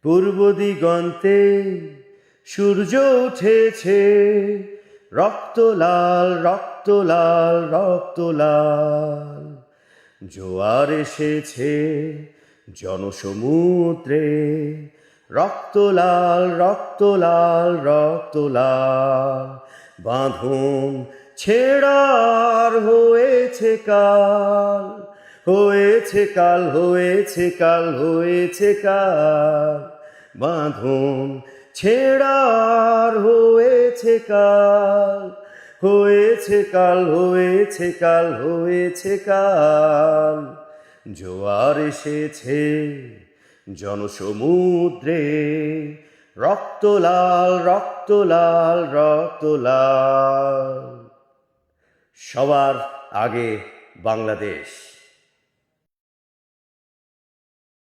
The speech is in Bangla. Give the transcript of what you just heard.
পূর্ব দিগন্তে সূর্য উঠেছে, রক্ত লাল রক্ত লাল রক্ত লাল। জোয়ার এসেছে জনসমুদ্রে, রক্ত লাল রক্ত লাল রক্ত লাল। বাঁধন ছেড়ার হয়েছে কাল, হয়েছে কাল হয়েছে কাল হয়েছে কাল। বাঁধন ছেড়ার হয়েছে কাল, হয়েছে কাল হয়েছে কাল হয়েছে কাল। জোয়ার এসেছে জনসমুদ্রে, রক্ত লাল রক্ত লাল রক্ত লাল। সবার আগে বাংলাদেশ।